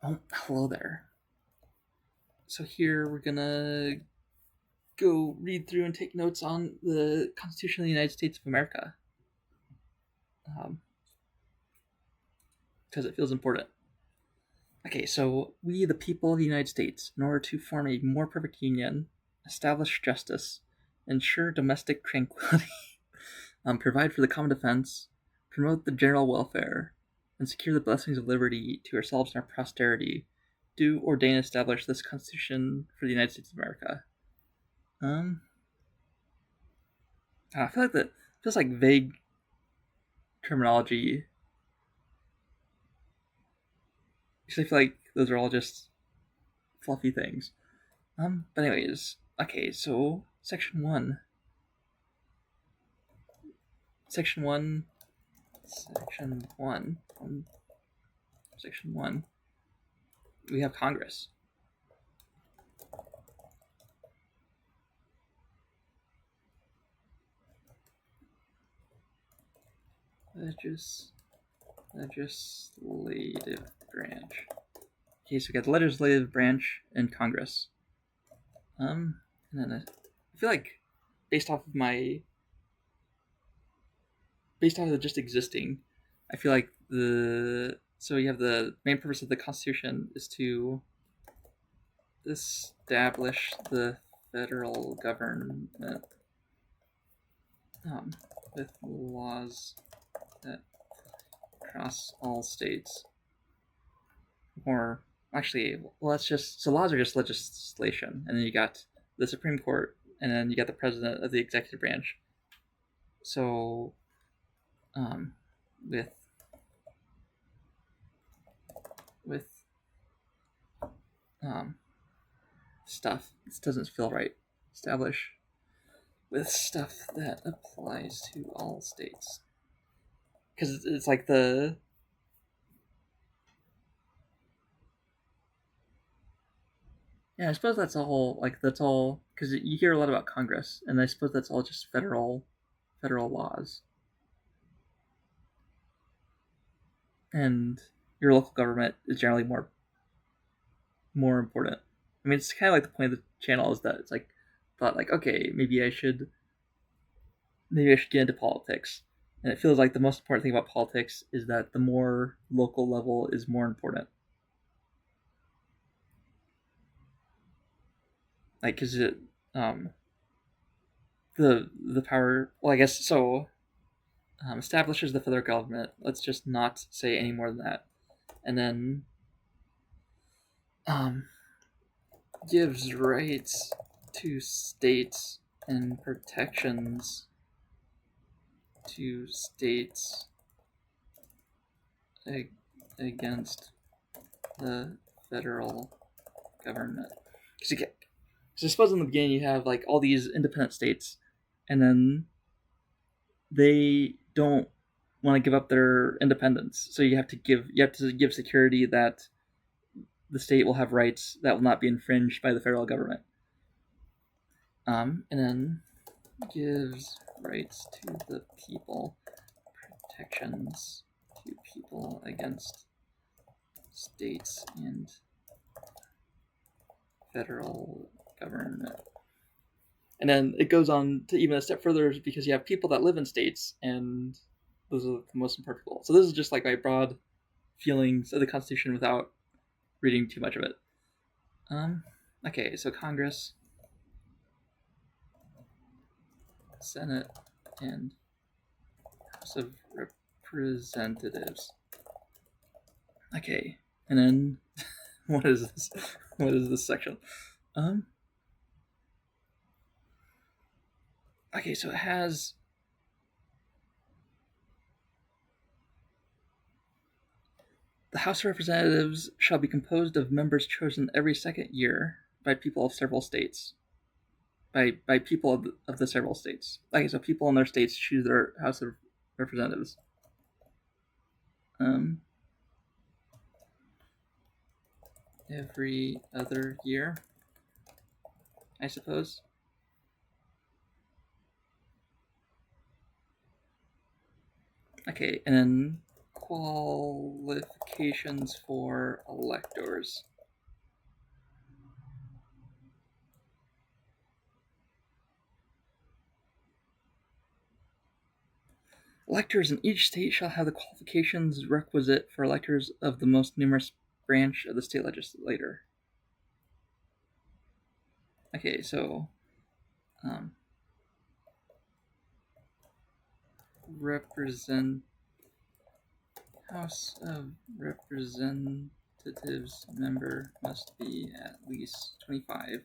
Oh, hello there. So here we're gonna go read through and take notes on the Constitution of the United States of America, because it feels important. Okay, so we, the people of the United States, in order to form a more perfect union, establish justice, ensure domestic tranquility, provide for the common defense, promote the general welfare, and secure the blessings of liberty to ourselves and our posterity, do ordain and establish this Constitution for the United States of America. I feel like that feels like vague terminology. Because I feel like those are all just fluffy things. But anyways, okay, so section one, section one, section one. We have Congress. Legislative branch. Okay, so we got the legislative branch and Congress. And then I feel like based off of just existing, I feel like so you have the main purpose of the Constitution is to establish the federal government with laws that cross all states. Or actually, well, that's just so laws are just legislation, and then you got the Supreme Court, and then you got the president of the executive branch. So, with stuff, this doesn't feel right. Establish with stuff that applies to all states, because it's like I suppose that's all. Like that's all because you hear a lot about Congress, and I suppose that's all just federal laws, and your local government is generally more important. I mean, it's kind of like the point of the channel is that it's like thought like okay, maybe I should get into politics, and it feels like the most important thing about politics is that the more local level is more important. Like, because it the power. Well, I guess so. Establishes the federal government. Let's just not say any more than that. And then um, gives rights to states and protections to states against the federal government. Because I suppose in the beginning you have like all these independent states, and then they don't want to give up their independence. So you have to give security that the state will have rights that will not be infringed by the federal government. And then gives rights to the people, protections to people against states and federal government. And then it goes on to even a step further because you have people that live in states, and those are the most important people. So this is just like my broad feelings of the Constitution without reading too much of it. Okay, so Congress, Senate, and House of Representatives. Okay, and then what is this? What is this section? Okay, so it has the House of Representatives shall be composed of members chosen every second year by people of several states. By people of the several states. Okay, so people in their states choose their House of Representatives. Every other year, I suppose. Okay, and then qualifications for electors. Electors in each state shall have the qualifications requisite for electors of the most numerous branch of the state legislature. Okay, so House of Representatives member must be at least 25.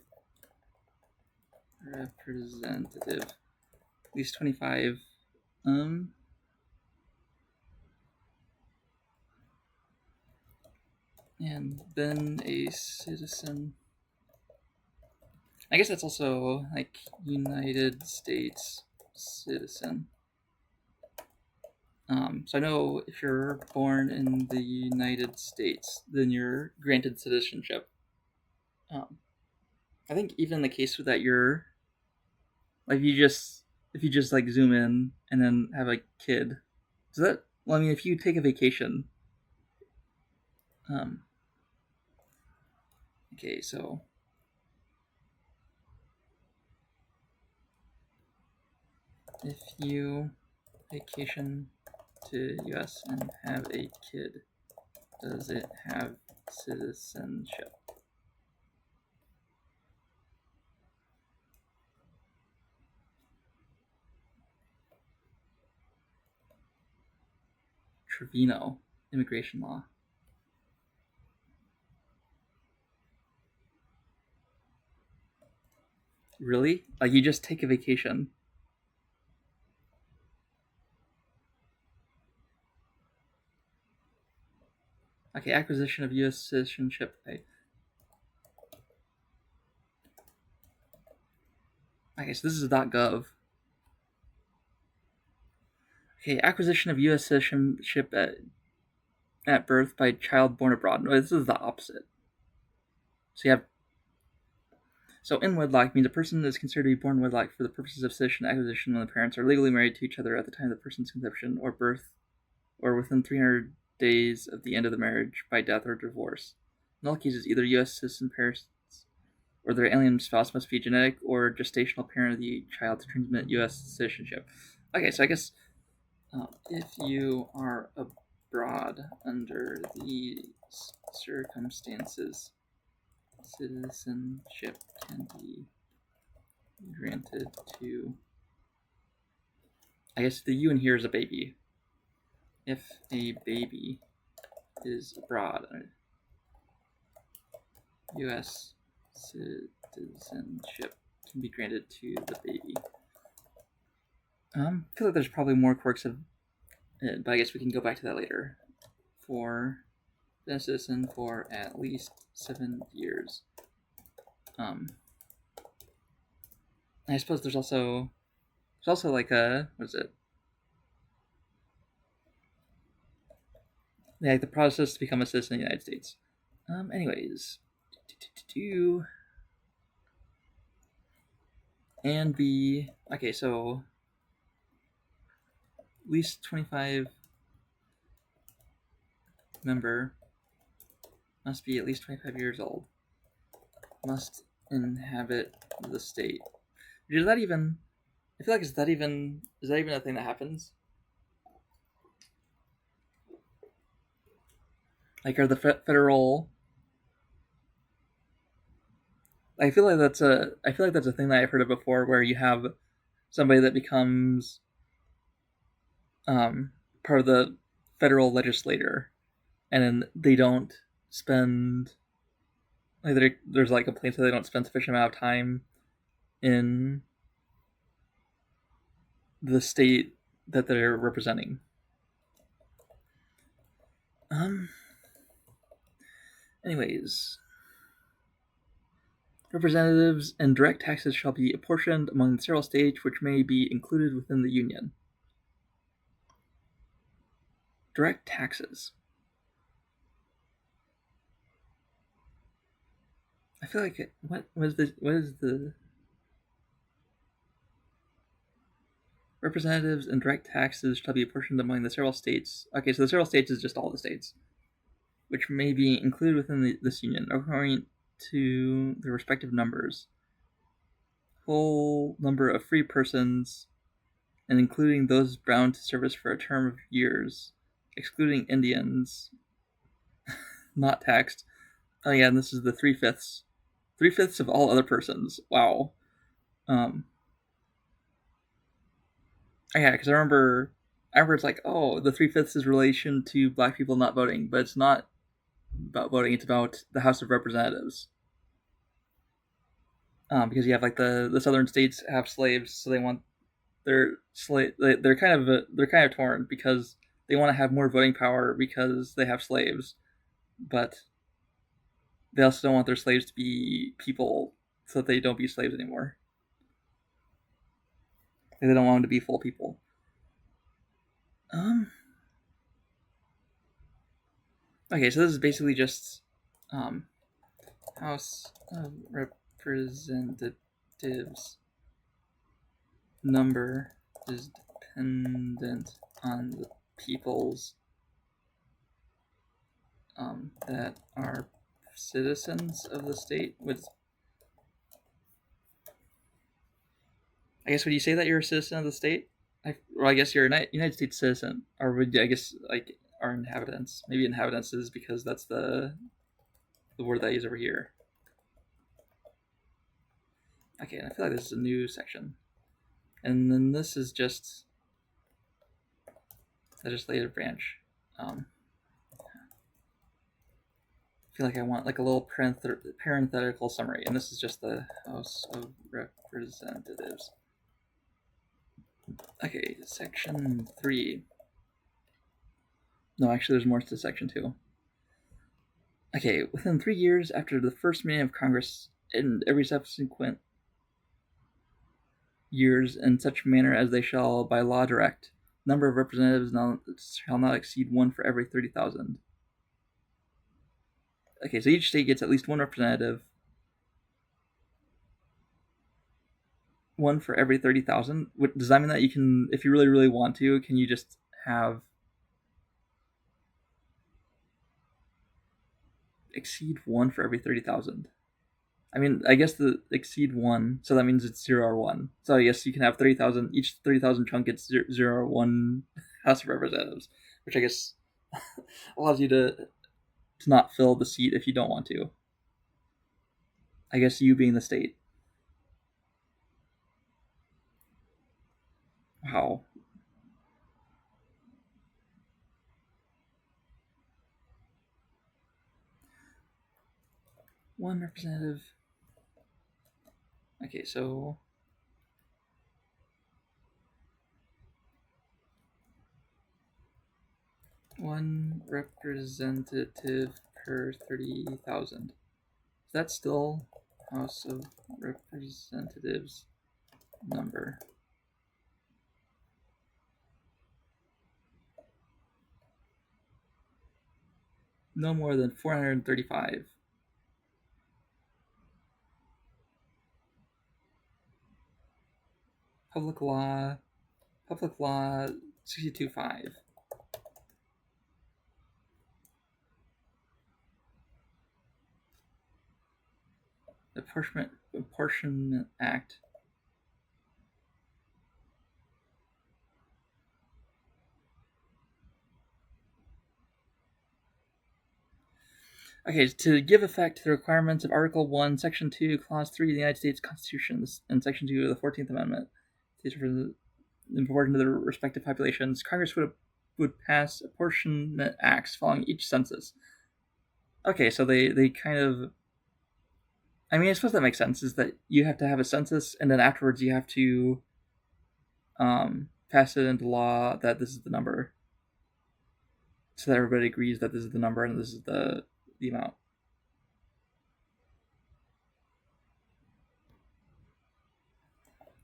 Representative, at least 25. And then a citizen. I guess that's also like United States citizen. So I know if you're born in the United States, then you're granted citizenship. I think even the case with that, you're like if you just like zoom in and then have a kid, does that? Well, I mean, if you take a vacation, okay, so if you vacation to U.S. and have a kid, does it have citizenship? Trevino, immigration law. Really? Like you just take a vacation? Okay, acquisition of U.S. citizenship. Okay, so this is .gov. Okay, acquisition of U.S. citizenship at birth by child born abroad. No, this is the opposite. So you have. So in wedlock means a person is considered to be born in wedlock for the purposes of citizenship acquisition when the parents are legally married to each other at the time of the person's conception or birth, or within 300 days of the end of the marriage by death or divorce. In all cases, either U.S. citizen parents or their alien spouse must be a genetic or gestational parent of the child to transmit U.S. citizenship. Okay, so I guess if you are abroad under these circumstances, citizenship can be granted to. I guess the U in here is a baby. If a baby is abroad, U.S. citizenship can be granted to the baby. I feel like there's probably more quirks of it, but I guess we can go back to that later. For a citizen for at least 7 years. I suppose there's also like a what is it? Yeah, like the process to become a citizen of the United States. Anyways, and be okay. So at least 25 member must be at least 25 years old. Must inhabit the state. Is that even? I feel like is that even a thing that happens? Like, are the federal? I feel like that's a thing that I've heard of before, where you have somebody that becomes part of the federal legislature, and then they don't spend like there's like complaints that they don't spend sufficient amount of time in the state that they're representing. Anyways, representatives and direct taxes shall be apportioned among the several states which may be included within the union. Direct taxes. I feel like what is the representatives and direct taxes shall be apportioned among the several states. Okay, so the several states is just all the states, which may be included within this union according to their respective numbers. Whole number of free persons, and including those bound to service for a term of years, excluding Indians, not taxed. Oh yeah, and this is the 3/5. 3/5 of all other persons. Wow. Yeah, because I remember it's like, oh, the 3/5 is relation to black people not voting, but it's not about voting. It's about the House of Representatives. Because you have like the southern states have slaves, so they want their slave. They're kind of torn because they want to have more voting power because they have slaves, but they also don't want their slaves to be people, so that they don't be slaves anymore. They don't want them to be full people. Okay, so this is basically just House of Representatives number is dependent on the peoples that are citizens of the state. I guess would you say that you're a citizen of the state? I guess you're a United States citizen, or would I guess like are inhabitants? Maybe inhabitants is because that's the word that I use over here. Okay, and I feel like this is a new section, and then this is just legislative branch. I feel like I want like a little parenthetical summary, and this is just the House of Representatives. Okay, section 3. No, actually, there's more to section 2. Okay, within 3 years after the first meeting of Congress, and every subsequent years in such manner as they shall by law direct, number of representatives shall not exceed 1 for every 30,000. Okay, so each state gets at least 1 representative. 1 for every 30,000. Does that mean that you can, if you really, really want to, can you just have exceed 1 for every 30,000? I mean, I guess the exceed 1, so that means it's 0 or 1. So I guess you can have 30,000. Each 30,000 chunk gets 0 or 1 House of Representatives, which I guess allows you to not fill the seat if you don't want to. I guess you being the state. Wow. One representative. Okay, so one representative per 30,000. Is that still House of Representatives number? No more than 435. Public Law 62.5. Apportionment Act. Okay, to give effect to the requirements of Article 1, Section 2, Clause 3 of the United States Constitution and Section 2 of the 14th Amendment, in proportion to their respective populations, Congress would pass apportionment acts following each census. Okay, so they kind of... I mean, I suppose that makes sense, is that you have to have a census, and then afterwards you have to pass it into law that this is the number, so that everybody agrees that this is the number and this is the amount.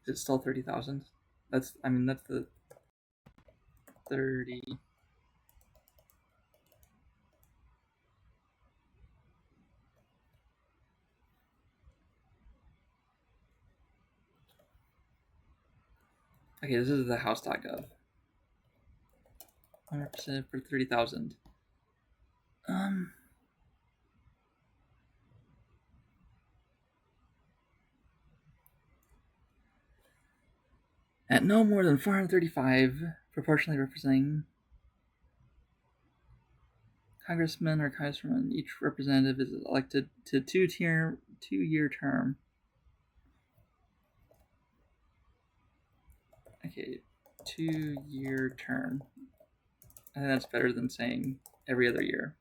Is it still 30,000? That's the 30. Okay, this is the house.gov. 100% for 30,000. At no more than 435, proportionally representing congressman or congresswoman, each representative is elected to two-year term. Okay, 2-year term. I think that's better than saying every other year.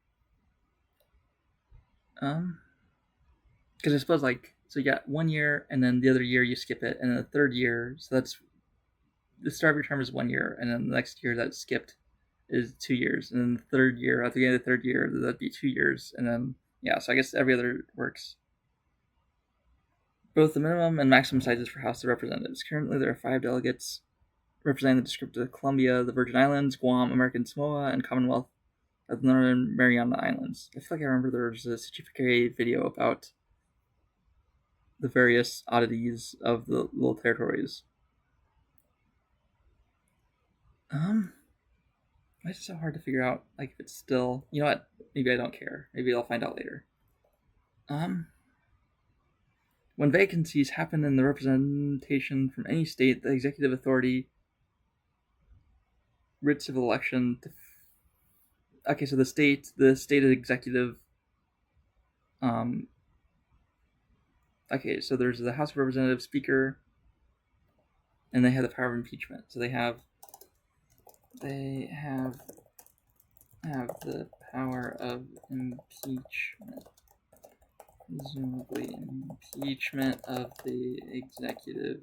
Because I suppose so you got 1 year, and then the other year you skip it, and then the third year, so that's the start of your term is 1 year, and then the next year that's skipped is 2 years, and then the third year, at the end of the third year, that'd be 2 years, and then yeah, so I guess every other works. Both the minimum and maximum sizes for House of Representatives. Currently, there are 5 delegates representing the District of Columbia, the Virgin Islands, Guam, American Samoa, and Commonwealth of the Northern Mariana Islands. I feel like I remember there was a CGPK video about the various oddities of the little territories. Why is it so hard to figure out? Like, if it's still, you know what? Maybe I don't care. Maybe I'll find out later. When vacancies happen in the representation from any state, the executive authority writs of election. Okay, so the state executive. Okay, so there's the House of Representatives Speaker, and they have the power of impeachment. So they have the power of impeachment. Presumably impeachment of the executive,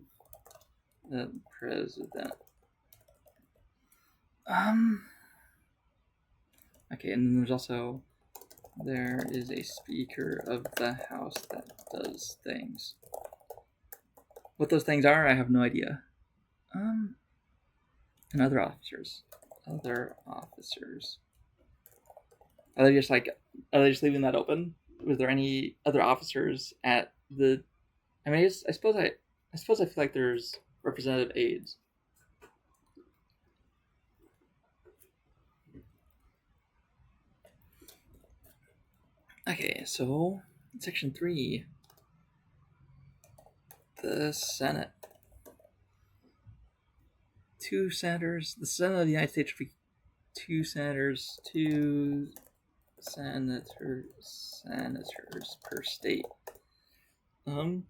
the president. Okay, and then there is a Speaker of the House that does things. What those things are, I have no idea. And other officers. Are they just leaving that open? Was there any other officers at the? I mean, I suppose I feel like there's representative aides. Okay, so Section 3, the Senate. 2 senators. The Senate of the United States should be 2 senators, 2 senators per state. And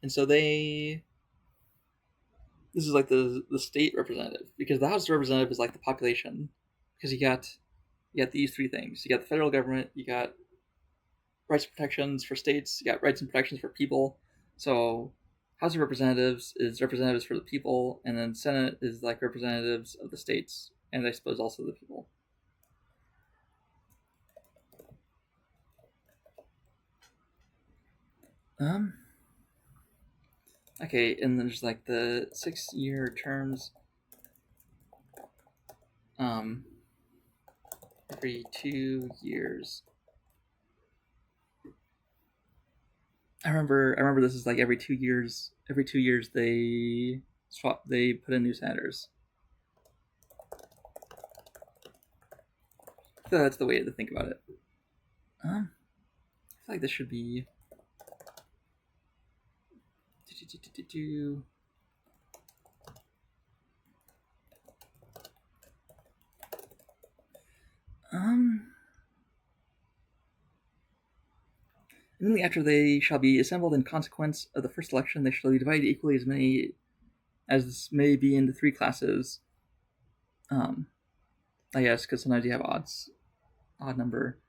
so this is like the state representative, because the House of Representative is like the population, because you got these 3 things. You got the federal government, you got rights and protections for states, you got rights and protections for people. So House of Representatives is representatives for the people, and then Senate is like representatives of the states, and I suppose also the people. Okay, and there's like the 6-year terms. Every 2 years. I remember this is like every 2 years. Every 2 years they put in new senators. I feel that's the way to think about it. I feel like this should be. Immediately after they shall be assembled in consequence of the first election, they shall be divided equally as many as may be into 3 classes. I guess because sometimes you have odd number.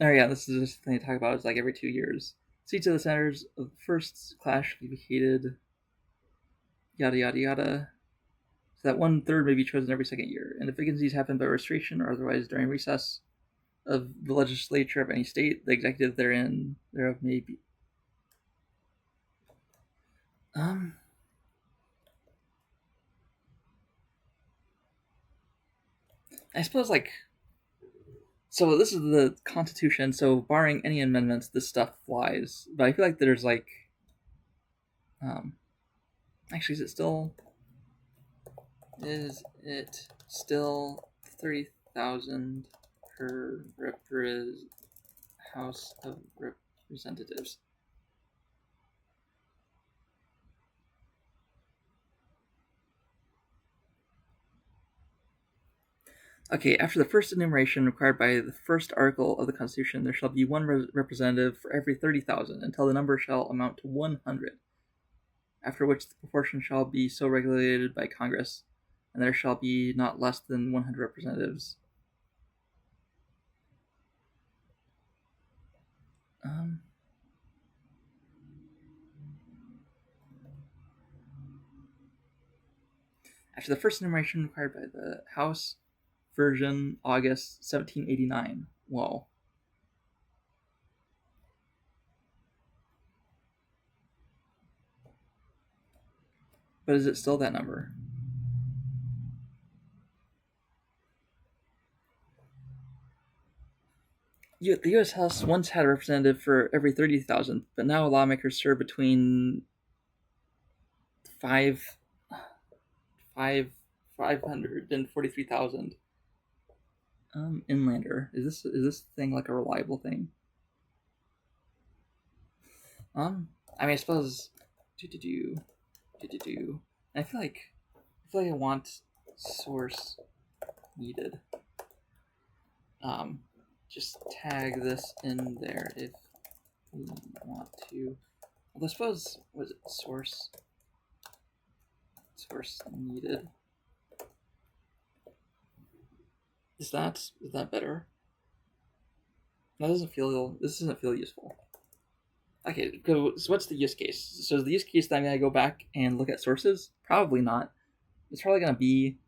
Oh yeah, this is just the thing to talk about. It's like every 2 years. Seats of the senators of the first class shall be vacated. Yada yada yada. So that 1/3 may be chosen every 2nd year, and if vacancies happen by registration or otherwise during recess of the legislature of any state, the executive thereof may be. I suppose so this is the Constitution, so barring any amendments, this stuff flies. But I feel like there's Actually, is it still 30,000 per House of Representatives? Okay, after the first enumeration required by the first article of the Constitution, there shall be one representative for every 30,000 until the number shall amount to 100, after which the proportion shall be so regulated by Congress, and there shall be not less than 100 representatives. After the first enumeration required by the House version, August 1789. Whoa. But is it still that number? The U.S. House once had a representative for every 30,000, but now lawmakers serve between 5 543,000. Inlander. Is this thing like a reliable thing? I mean, I suppose. I feel like I want source needed. Just tag this in there if we want to. Well, I suppose was it source needed? Is that better? This doesn't feel useful. Okay, so what's the use case? So is the use case that I'm gonna go back and look at sources? Probably not. It's probably gonna be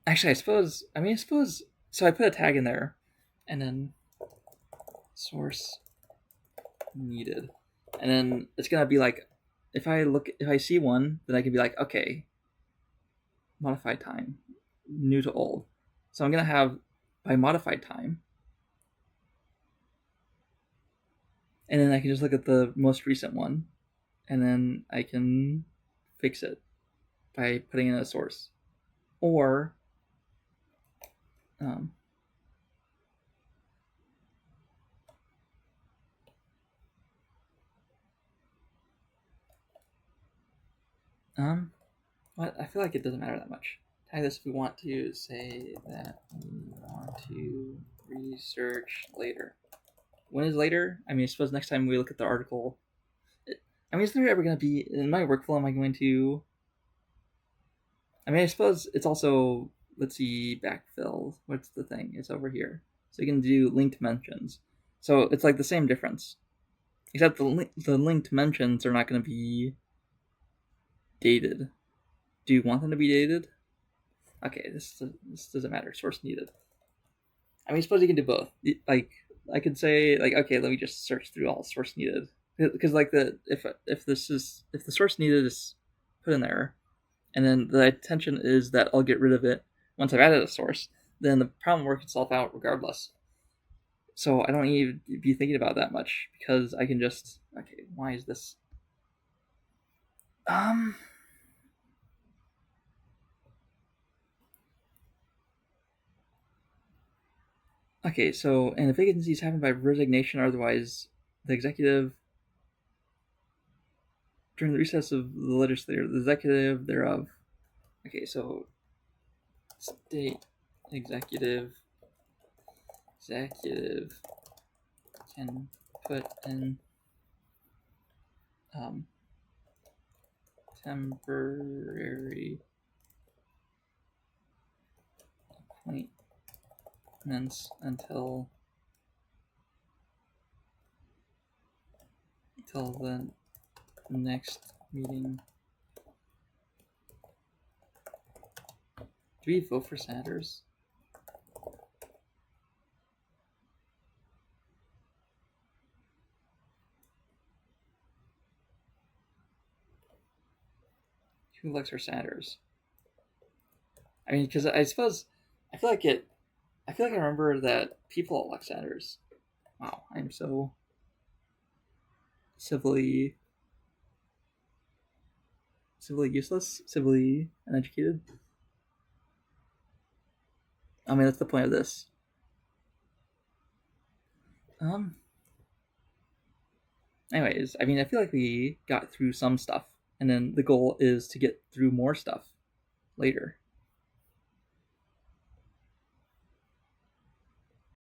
actually I suppose so I put a tag in there and then source needed. And then it's gonna be like if I see one, then I can be like, okay, modified time, new to old. So I'm gonna have by modified time, and then I can just look at the most recent one, and then I can fix it by putting in a source, or what I feel like it doesn't matter that much. Tag this if we want to say that we want to research later. When is later? I suppose next time we look at the article. Is there ever going to be in my workflow? Am I going to? I suppose it's also let's see backfill. What's the thing? It's over here, so you can do linked mentions. So it's like the same difference, except the linked mentions are not going to be dated. Do you want them to be dated? Okay, this doesn't matter. Source needed. I suppose you can do both. Like I could say like okay, let me just search through all source needed because like if the source needed is put in there, and then the intention is that I'll get rid of it once I've added a source, then the problem works itself out regardless. So I don't need to be thinking about that much because I can just okay. Why is this? Okay, so and if vacancies happen by resignation or otherwise, the executive during the recess of the legislature, the executive thereof. Okay, so state executive can put in temporary appointments until the next meeting. Do we vote for senators? Who elects our senators? Because I suppose I feel like I remember that people elect senators. Wow, I'm so. civilly useless, civilly uneducated. I mean, that's the point of this. Um. Anyways, I mean, I feel like we got through some stuff, and then the goal is to get through more stuff later.